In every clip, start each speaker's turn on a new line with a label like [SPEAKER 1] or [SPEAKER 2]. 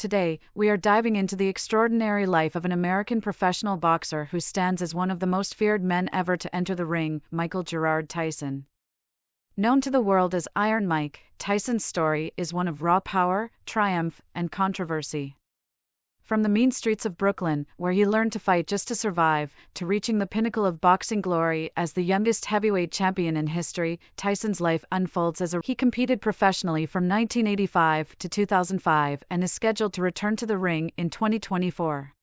[SPEAKER 1] Today, we are diving into the extraordinary life of an American professional boxer who stands as one of the most feared men ever to enter the ring, Gerard Tyson. Known to the world as Iron Mike, Tyson's story is one of raw power, triumph, and controversy. From the mean streets of Brooklyn, where he learned to fight just to survive, to reaching the pinnacle of boxing glory as the youngest heavyweight champion in history, Tyson's life unfolds as he competed professionally from 1985 to 2005 and is scheduled to return to the ring in 2024.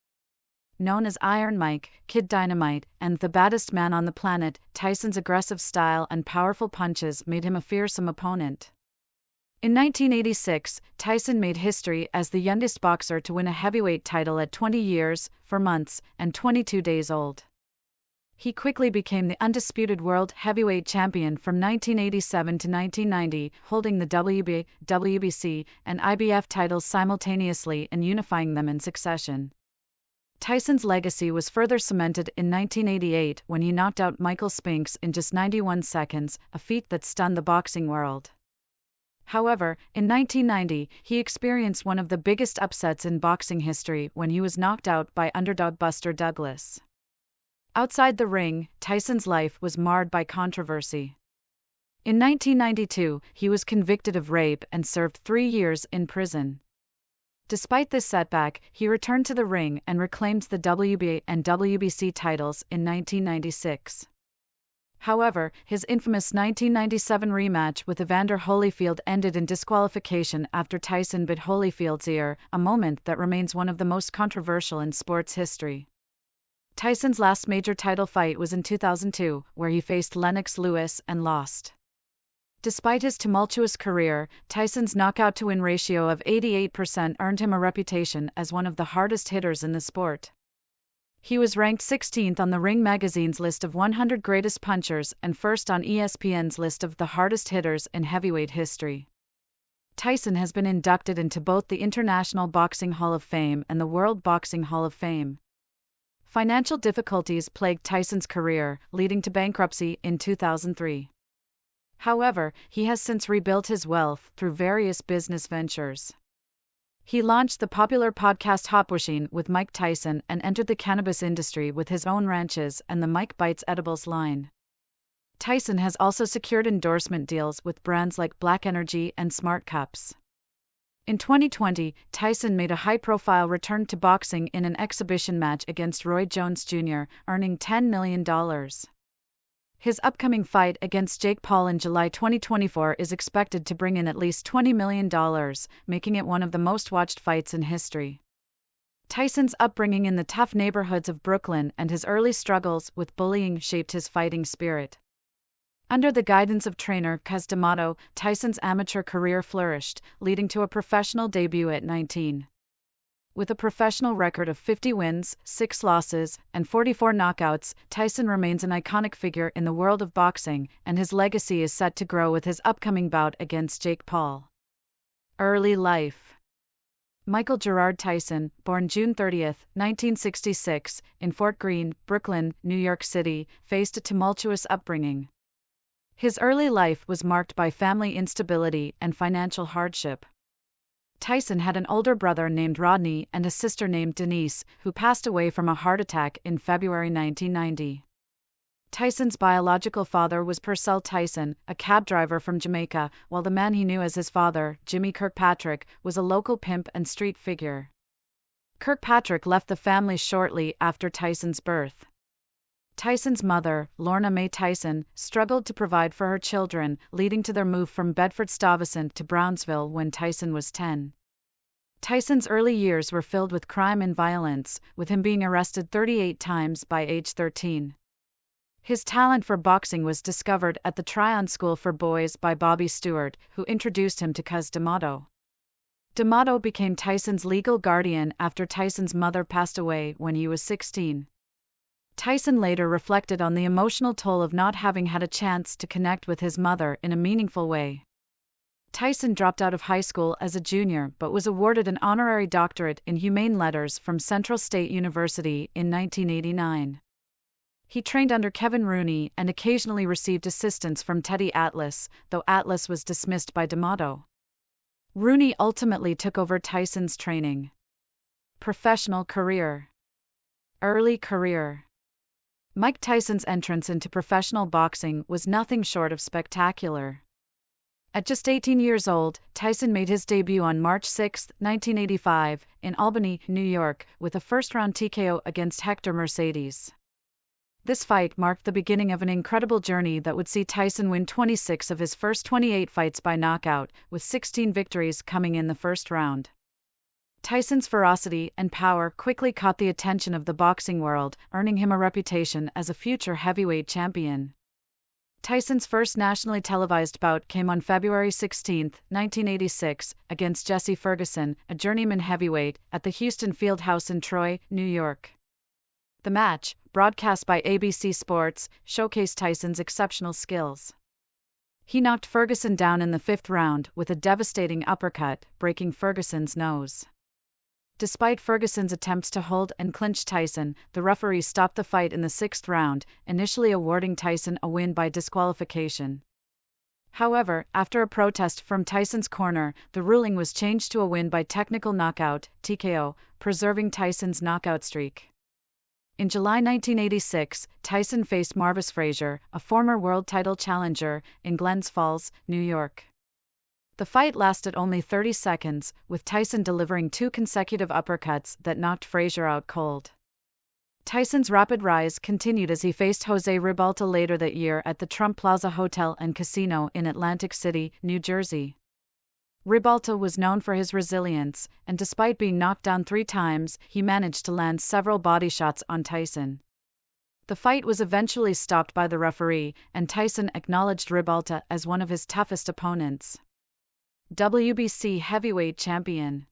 [SPEAKER 1] Known as Iron Mike, Kid Dynamite, and the baddest man on the planet, Tyson's aggressive style and powerful punches made him a fearsome opponent. In 1986, Tyson made history as the youngest boxer to win a heavyweight title at 20 years, 4 months, and 22 days old. He quickly became the undisputed world heavyweight champion from 1987 to 1990, holding the WBA, WBC, and IBF titles simultaneously and unifying them in succession. Tyson's legacy was further cemented in 1988 when he knocked out Michael Spinks in just 91 seconds, a feat that stunned the boxing world. However, in 1990, he experienced one of the biggest upsets in boxing history when he was knocked out by underdog Buster Douglas. Outside the ring, Tyson's life was marred by controversy. In 1992, he was convicted of rape and served 3 years in prison. Despite this setback, he returned to the ring and reclaimed the WBA and WBC titles in 1996. However, his infamous 1997 rematch with Evander Holyfield ended in disqualification after Tyson bit Holyfield's ear, a moment that remains one of the most controversial in sports history. Tyson's last major title fight was in 2002, where he faced Lennox Lewis and lost. Despite his tumultuous career, Tyson's knockout-to-win ratio of 88% earned him a reputation as one of the hardest hitters in the sport. He was ranked 16th on the Ring magazine's list of 100 greatest punchers and first on ESPN's list of the hardest hitters in heavyweight history. Tyson has been inducted into both the International Boxing Hall of Fame and the World Boxing Hall of Fame. Financial difficulties plagued Tyson's career, leading to bankruptcy in 2003. However, he has since rebuilt his wealth through various business ventures. He launched the popular podcast Hopwashing with Mike Tyson and entered the cannabis industry with his own ranches and the Mike Bites edibles line. Tyson has also secured endorsement deals with brands like Black Energy and Smart Cups. In 2020, Tyson made a high-profile return to boxing in an exhibition match against Roy Jones Jr., earning $10 million. His upcoming fight against Jake Paul in July 2024 is expected to bring in at least $20 million, making it one of the most watched fights in history. Tyson's upbringing in the tough neighborhoods of Brooklyn and his early struggles with bullying shaped his fighting spirit. Under the guidance of trainer Cus D'Amato, Tyson's amateur career flourished, leading to a professional debut at 19. With a professional record of 50 wins, 6 losses, and 44 knockouts, Tyson remains an iconic figure in the world of boxing, and his legacy is set to grow with his upcoming bout against Jake Paul. Early life. Gerard Tyson, born June 30, 1966, in Fort Greene, Brooklyn, New York City, faced a tumultuous upbringing. His early life was marked by family instability and financial hardship. Tyson had an older brother named Rodney and a sister named Denise, who passed away from a heart attack in February 1990. Tyson's biological father was Purcell Tyson, a cab driver from Jamaica, while the man he knew as his father, Jimmy Kirkpatrick, was a local pimp and street figure. Kirkpatrick left the family shortly after Tyson's birth. Tyson's mother, Lorna Mae Tyson, struggled to provide for her children, leading to their move from Bedford-Stuyvesant to Brownsville when Tyson was 10. Tyson's early years were filled with crime and violence, with him being arrested 38 times by age 13. His talent for boxing was discovered at the Tryon School for Boys by Bobby Stewart, who introduced him to Cus D'Amato. D'Amato became Tyson's legal guardian after Tyson's mother passed away when he was 16. Tyson later reflected on the emotional toll of not having had a chance to connect with his mother in a meaningful way. Tyson dropped out of high school as a junior but was awarded an honorary doctorate in humane letters from Central State University in 1989. He trained under Kevin Rooney and occasionally received assistance from Teddy Atlas, though Atlas was dismissed by D'Amato. Rooney ultimately took over Tyson's training. Professional career. Early career. Mike Tyson's entrance into professional boxing was nothing short of spectacular. At just 18 years old, Tyson made his debut on March 6, 1985, in Albany, New York, with a first-round TKO against Hector Mercedes. This fight marked the beginning of an incredible journey that would see Tyson win 26 of his first 28 fights by knockout, with 16 victories coming in the first round. Tyson's ferocity and power quickly caught the attention of the boxing world, earning him a reputation as a future heavyweight champion. Tyson's first nationally televised bout came on February 16, 1986, against Jesse Ferguson, a journeyman heavyweight, at the Houston Fieldhouse in Troy, New York. The match, broadcast by ABC Sports, showcased Tyson's exceptional skills. He knocked Ferguson down in the fifth round with a devastating uppercut, breaking Ferguson's nose. Despite Ferguson's attempts to hold and clinch Tyson, the referee stopped the fight in the sixth round, initially awarding Tyson a win by disqualification. However, after a protest from Tyson's corner, the ruling was changed to a win by technical knockout, TKO, preserving Tyson's knockout streak. In July 1986, Tyson faced Marvis Frazier, a former world title challenger, in Glens Falls, New York. The fight lasted only 30 seconds, with Tyson delivering 2 consecutive uppercuts that knocked Frazier out cold. Tyson's rapid rise continued as he faced Jose Ribalta later that year at the Trump Plaza Hotel and Casino in Atlantic City, New Jersey. Ribalta was known for his resilience, and despite being knocked down 3 times, he managed to land several body shots on Tyson. The fight was eventually stopped by the referee, and Tyson acknowledged Ribalta as one of his toughest opponents. WBC heavyweight champion.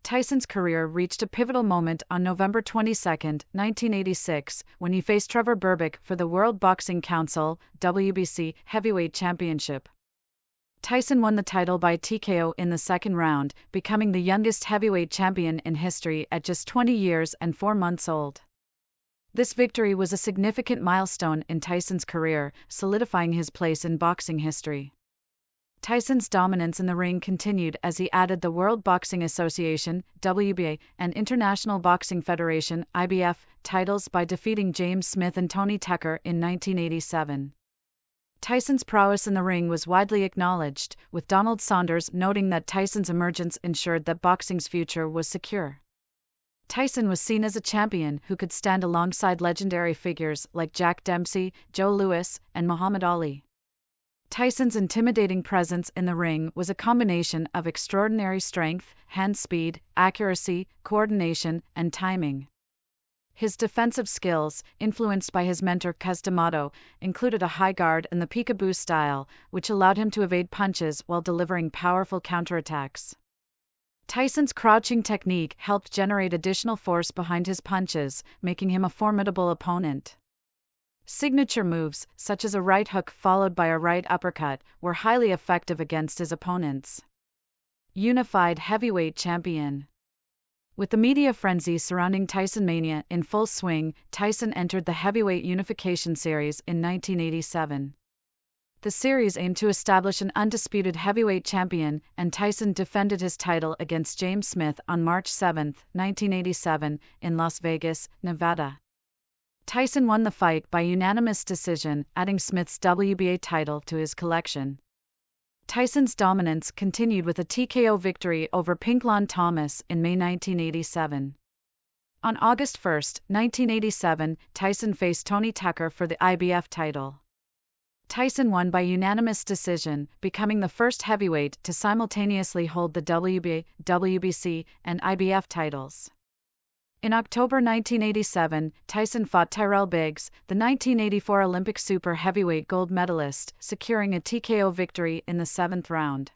[SPEAKER 1] Tyson's career reached a pivotal moment on November 22, 1986, when he faced Trevor Berbick for the World Boxing Council WBC heavyweight championship. Tyson won the title by TKO in the second round, becoming the youngest heavyweight champion in history at just 20 years and 4 months old. This victory was a significant milestone in Tyson's career, solidifying his place in boxing history. Tyson's dominance in the ring continued as he added the World Boxing Association (WBA) and International Boxing Federation (IBF) titles by defeating James Smith and Tony Tucker in 1987. Tyson's prowess in the ring was widely acknowledged, with Donald Saunders noting that Tyson's emergence ensured that boxing's future was secure. Tyson was seen as a champion who could stand alongside legendary figures like Jack Dempsey, Joe Louis, and Muhammad Ali. Tyson's intimidating presence in the ring was a combination of extraordinary strength, hand speed, accuracy, coordination, and timing. His defensive skills, influenced by his mentor Cus D'Amato, included a high guard and the peekaboo style, which allowed him to evade punches while delivering powerful counterattacks. Tyson's crouching technique helped generate additional force behind his punches, making him a formidable opponent. Signature moves, such as a right hook followed by a right uppercut, were highly effective against his opponents. Unified heavyweight champion. With the media frenzy surrounding Tyson Mania in full swing, Tyson entered the Heavyweight Unification Series in 1987. The series aimed to establish an undisputed heavyweight champion, and Tyson defended his title against James Smith on March 7, 1987, in Las Vegas, Nevada. Tyson won the fight by unanimous decision, adding Smith's WBA title to his collection. Tyson's dominance continued with a TKO victory over Pinklon Thomas in May 1987. On August 1, 1987, Tyson faced Tony Tucker for the IBF title. Tyson won by unanimous decision, becoming the first heavyweight to simultaneously hold the WBA, WBC, and IBF titles. In October 1987, Tyson fought Tyrell Biggs, the 1984 Olympic super heavyweight gold medalist, securing a TKO victory in the 7th round.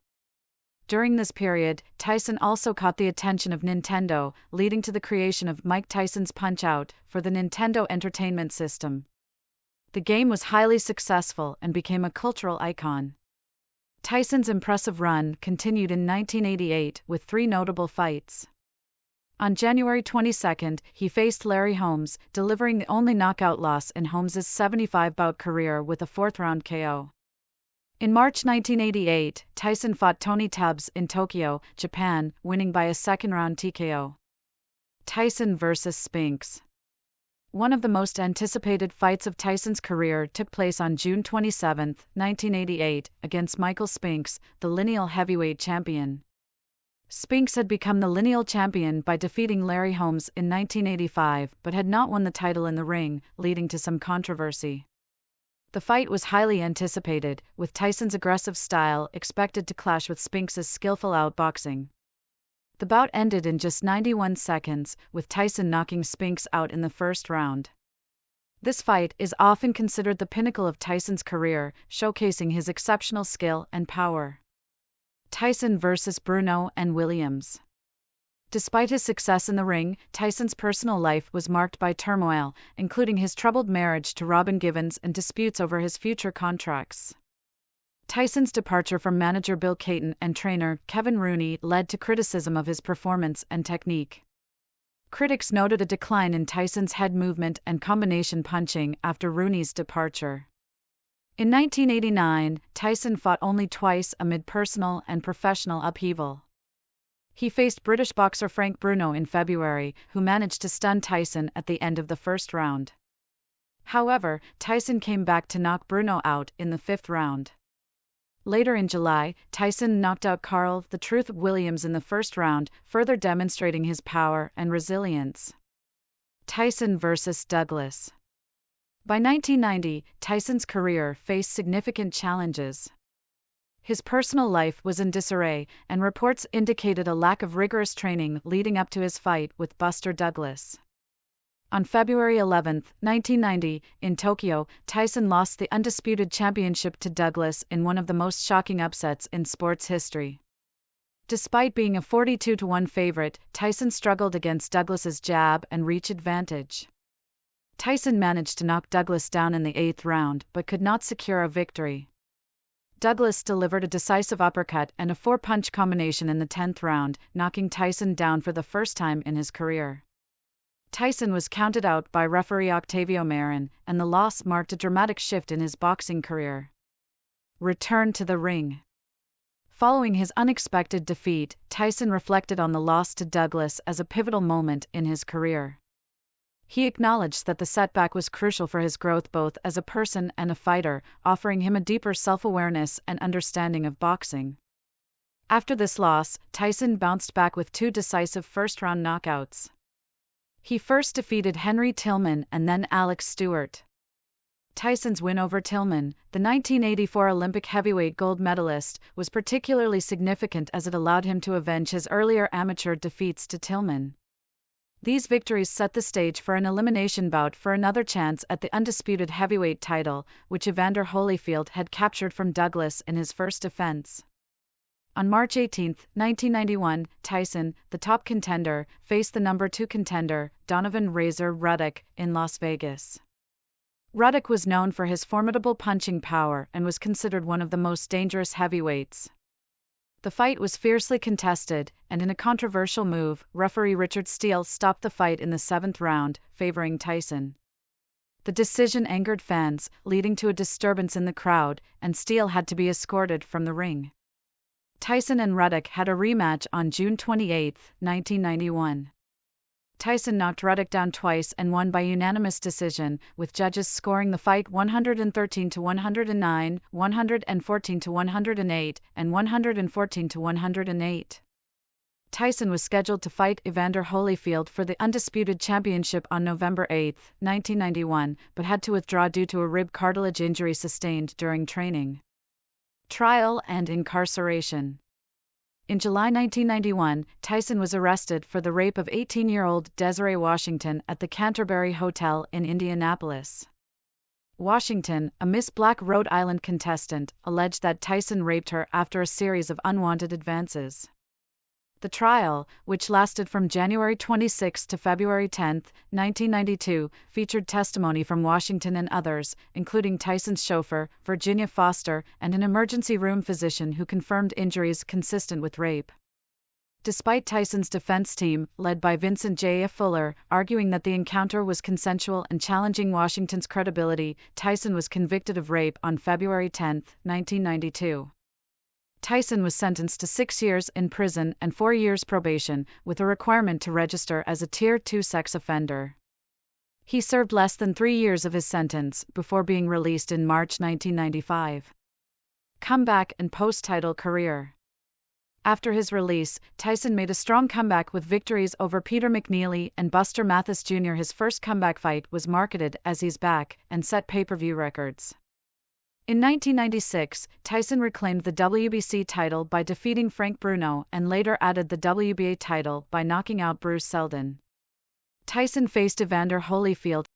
[SPEAKER 1] During this period, Tyson also caught the attention of Nintendo, leading to the creation of Mike Tyson's Punch-Out! For the Nintendo Entertainment System. The game was highly successful and became a cultural icon. Tyson's impressive run continued in 1988 with 3 notable fights. On January 22, he faced Larry Holmes, delivering the only knockout loss in Holmes's 75-bout career with a 4th-round KO. In March 1988, Tyson fought Tony Tubbs in Tokyo, Japan, winning by a second-round TKO. Tyson vs. Spinks. One of the most anticipated fights of Tyson's career took place on June 27, 1988, against Michael Spinks, the lineal heavyweight champion. Spinks had become the lineal champion by defeating Larry Holmes in 1985, but had not won the title in the ring, leading to some controversy. The fight was highly anticipated, with Tyson's aggressive style expected to clash with Spinks's skillful outboxing. The bout ended in just 91 seconds, with Tyson knocking Spinks out in the first round. This fight is often considered the pinnacle of Tyson's career, showcasing his exceptional skill and power. Tyson vs. Bruno and Williams. Despite his success in the ring, Tyson's personal life was marked by turmoil, including his troubled marriage to Robin Givens and disputes over his future contracts. Tyson's departure from manager Bill Caton and trainer Kevin Rooney led to criticism of his performance and technique. Critics noted a decline in Tyson's head movement and combination punching after Rooney's departure. In 1989, Tyson fought only twice amid personal and professional upheaval. He faced British boxer Frank Bruno in February, who managed to stun Tyson at the end of the first round. However, Tyson came back to knock Bruno out in the fifth round. Later in July, Tyson knocked out Carl "The Truth" Williams in the first round, further demonstrating his power and resilience. Tyson vs. Douglas. By 1990, Tyson's career faced significant challenges. His personal life was in disarray, and reports indicated a lack of rigorous training leading up to his fight with Buster Douglas. On February 11, 1990, in Tokyo, Tyson lost the undisputed championship to Douglas in one of the most shocking upsets in sports history. Despite being a 42-1 favorite, Tyson struggled against Douglas's jab and reach advantage. Tyson managed to knock Douglas down in the eighth round, but could not secure a victory. Douglas delivered a decisive uppercut and a four-punch combination in the 10th round, knocking Tyson down for the first time in his career. Tyson was counted out by referee Octavio Marin, and the loss marked a dramatic shift in his boxing career. Return to the ring. Following his unexpected defeat, Tyson reflected on the loss to Douglas as a pivotal moment in his career. He acknowledged that the setback was crucial for his growth both as a person and a fighter, offering him a deeper self-awareness and understanding of boxing. After this loss, Tyson bounced back with two decisive first-round knockouts. He first defeated Henry Tillman and then Alex Stewart. Tyson's win over Tillman, the 1984 Olympic heavyweight gold medalist, was particularly significant as it allowed him to avenge his earlier amateur defeats to Tillman. These victories set the stage for an elimination bout for another chance at the undisputed heavyweight title, which Evander Holyfield had captured from Douglas in his first defense. On March 18, 1991, Tyson, the top contender, faced the number 2 contender, Donovan "Razor" Ruddock, in Las Vegas. Ruddock was known for his formidable punching power and was considered one of the most dangerous heavyweights. The fight was fiercely contested, and in a controversial move, referee Richard Steele stopped the fight in the 7th round, favoring Tyson. The decision angered fans, leading to a disturbance in the crowd, and Steele had to be escorted from the ring. Tyson and Ruddock had a rematch on June 28, 1991. Tyson knocked Ruddock down twice and won by unanimous decision, with judges scoring the fight 113-109, 114-108, and 114-108. Tyson was scheduled to fight Evander Holyfield for the undisputed championship on November 8, 1991, but had to withdraw due to a rib cartilage injury sustained during training. Trial and incarceration. In July 1991, Tyson was arrested for the rape of 18-year-old Desiree Washington at the Canterbury Hotel in Indianapolis. Washington, a Miss Black Rhode Island contestant, alleged that Tyson raped her after a series of unwanted advances. The trial, which lasted from January 26 to February 10, 1992, featured testimony from Washington and others, including Tyson's chauffeur, Virginia Foster, and an emergency room physician who confirmed injuries consistent with rape. Despite Tyson's defense team, led by Vincent J. F. Fuller, arguing that the encounter was consensual and challenging Washington's credibility, Tyson was convicted of rape on February 10, 1992. Tyson was sentenced to 6 years in prison and 4 years probation, with a requirement to register as a Tier 2 sex offender. He served less than 3 years of his sentence before being released in March 1995. Comeback and post-title career. After his release, Tyson made a strong comeback with victories over Peter McNeely and Buster Mathis Jr. His first comeback fight was marketed as He's Back and set pay-per-view records. In 1996, Tyson reclaimed the WBC title by defeating Frank Bruno and later added the WBA title by knocking out Bruce Seldon. Tyson faced Evander Holyfield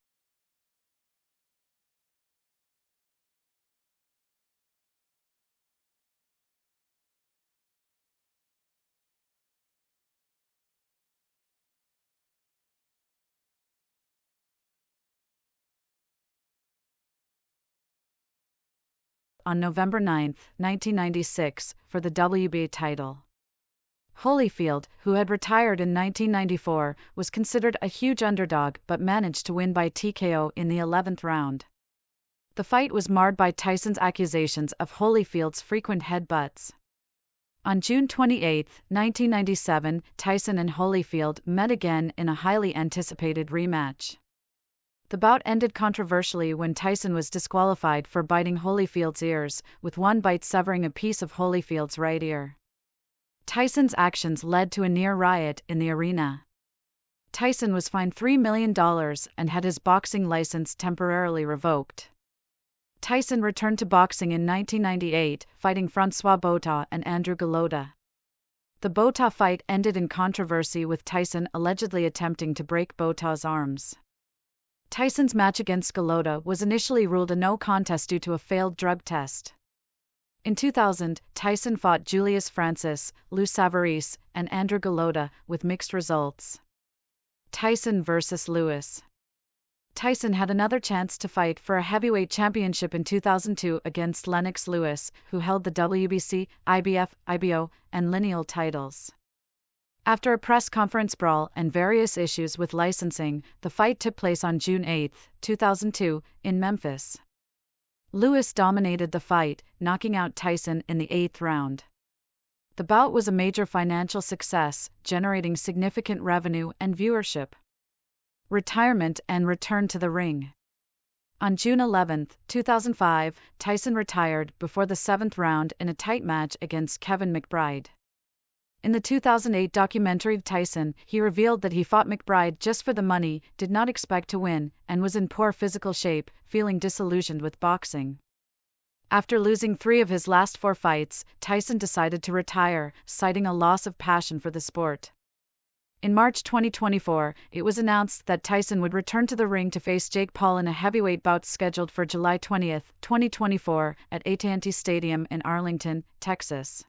[SPEAKER 1] on November 9, 1996, for the WBA title. Holyfield, who had retired in 1994, was considered a huge underdog but managed to win by TKO in the 11th round. The fight was marred by Tyson's accusations of Holyfield's frequent headbutts. On June 28, 1997, Tyson and Holyfield met again in a highly anticipated rematch. The bout ended controversially when Tyson was disqualified for biting Holyfield's ears, with one bite severing a piece of Holyfield's right ear. Tyson's actions led to a near riot in the arena. Tyson was fined $3 million and had his boxing license temporarily revoked. Tyson returned to boxing in 1998, fighting Francois Botha and Andrew Golota. The Botha fight ended in controversy, with Tyson allegedly attempting to break Botha's arms. Tyson's match against Golota was initially ruled a no contest due to a failed drug test. In 2000, Tyson fought Julius Francis, Lou Savarese, and Andrew Golota, with mixed results. Tyson vs. Lewis. Tyson had another chance to fight for a heavyweight championship in 2002 against Lennox Lewis, who held the WBC, IBF, IBO, and lineal titles. After a press conference brawl and various issues with licensing, the fight took place on June 8, 2002, in Memphis. Lewis dominated the fight, knocking out Tyson in the 8th round. The bout was a major financial success, generating significant revenue and viewership. Retirement and return to the ring. On June 11, 2005, Tyson retired before the 7th round in a tight match against Kevin McBride. In the 2008 documentary of Tyson, he revealed that he fought McBride just for the money, did not expect to win, and was in poor physical shape, feeling disillusioned with boxing. After losing 3 of his last 4 fights, Tyson decided to retire, citing a loss of passion for the sport. In March 2024, it was announced that Tyson would return to the ring to face Jake Paul in a heavyweight bout scheduled for July 20, 2024, at AT&T Stadium in Arlington, Texas.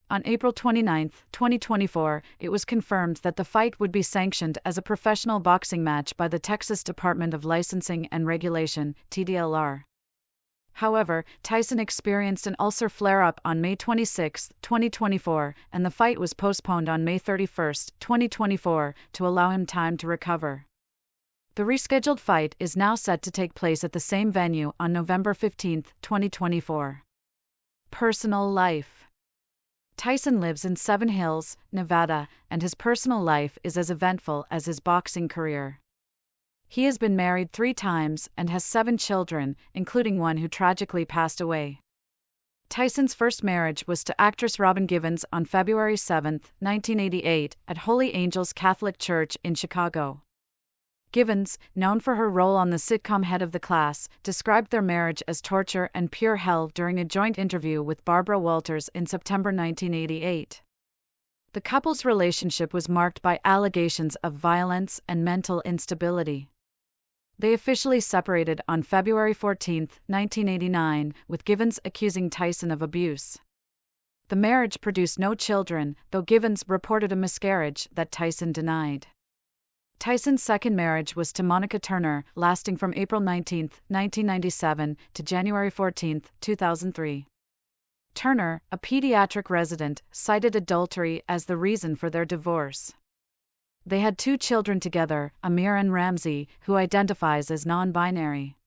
[SPEAKER 1] On April 29, 2024, it was confirmed that the fight would be sanctioned as a professional boxing match by the Texas Department of Licensing and Regulation, TDLR. However, Tyson experienced an ulcer flare-up on May 26, 2024, and the fight was postponed on May 31, 2024, to allow him time to recover. The rescheduled fight is now set to take place at the same venue on November 15, 2024. Personal life. Tyson lives in Seven Hills, Nevada, and his personal life is as eventful as his boxing career. He has been married 3 times and has 7 children, including one who tragically passed away. Tyson's first marriage was to actress Robin Givens on February 7, 1988, at Holy Angels Catholic Church in Chicago. Givens, known for her role on the sitcom Head of the Class, described their marriage as torture and pure hell during a joint interview with Barbara Walters in September 1988. The couple's relationship was marked by allegations of violence and mental instability. They officially separated on February 14, 1989, with Givens accusing Tyson of abuse. The marriage produced no children, though Givens reported a miscarriage that Tyson denied. Tyson's second marriage was to Monica Turner, lasting from April 19, 1997, to January 14, 2003. Turner, a pediatric resident, cited adultery as the reason for their divorce. They had 2 children together, Amir and Ramsey, who identifies as non-binary.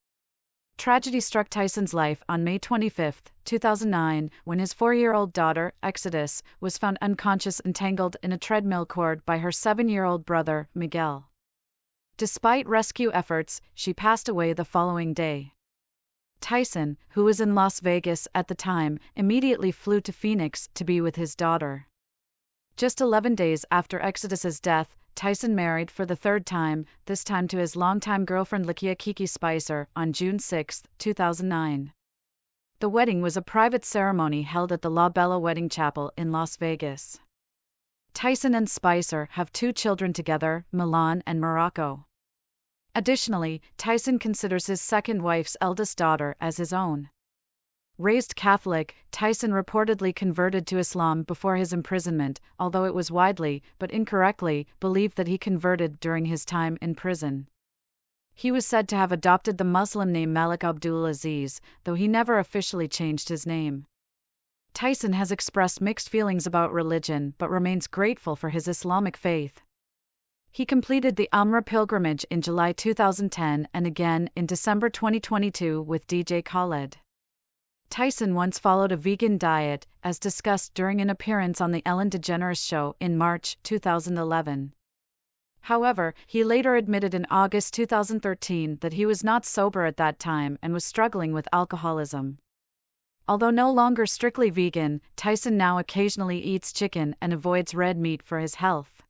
[SPEAKER 1] Tragedy struck Tyson's life on May 25, 2009, when his 4-year-old daughter, Exodus, was found unconscious and tangled in a treadmill cord by her 7-year-old brother, Miguel. Despite rescue efforts, she passed away the following day. Tyson, who was in Las Vegas at the time, immediately flew to Phoenix to be with his daughter. Just 11 days after Exodus's death, Tyson married for the 3rd time, this time to his longtime girlfriend Lakia Kiki Spicer, on June 6, 2009. The wedding was a private ceremony held at the La Bella Wedding Chapel in Las Vegas. Tyson and Spicer have 2 children together, Milan and Morocco. Additionally, Tyson considers his second wife's eldest daughter as his own. Raised Catholic, Tyson reportedly converted to Islam before his imprisonment, although it was widely, but incorrectly, believed that he converted during his time in prison. He was said to have adopted the Muslim name Malik Abdul Aziz, though he never officially changed his name. Tyson has expressed mixed feelings about religion but remains grateful for his Islamic faith. He completed the Umrah pilgrimage in July 2010 and again in December 2022 with DJ Khaled. Tyson once followed a vegan diet, as discussed during an appearance on The Ellen DeGeneres Show in March 2011. However, he later admitted in August 2013 that he was not sober at that time and was struggling with alcoholism. Although no longer strictly vegan, Tyson now occasionally eats chicken and avoids red meat for his health.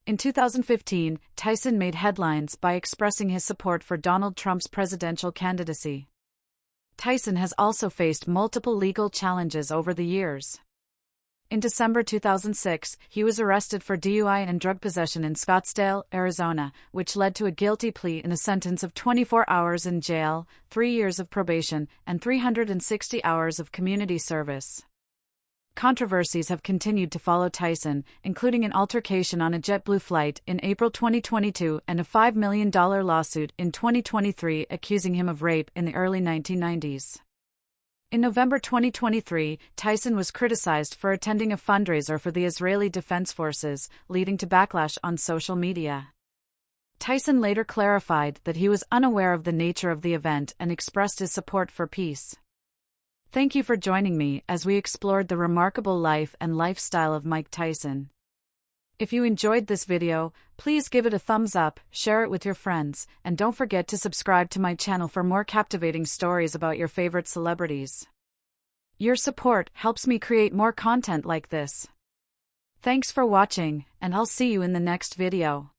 [SPEAKER 1] In 2015, Tyson made headlines by expressing his support for Donald Trump's presidential candidacy. Tyson has also faced multiple legal challenges over the years. In December 2006, he was arrested for DUI and drug possession in Scottsdale, Arizona, which led to a guilty plea and a sentence of 24 hours in jail, 3 years of probation, and 360 hours of community service. Controversies have continued to follow Tyson, including an altercation on a JetBlue flight in April 2022 and a $5 million lawsuit in 2023 accusing him of rape in the early 1990s. In November 2023, Tyson was criticized for attending a fundraiser for the Israeli Defense Forces, leading to backlash on social media. Tyson later clarified that he was unaware of the nature of the event and expressed his support for peace. Thank you for joining me as we explored the remarkable life and lifestyle of Mike Tyson. If you enjoyed this video, please give it a thumbs up, share it with your friends, and don't forget to subscribe to my channel for more captivating stories about your favorite celebrities. Your support helps me create more content like this. Thanks for watching, and I'll see you in the next video.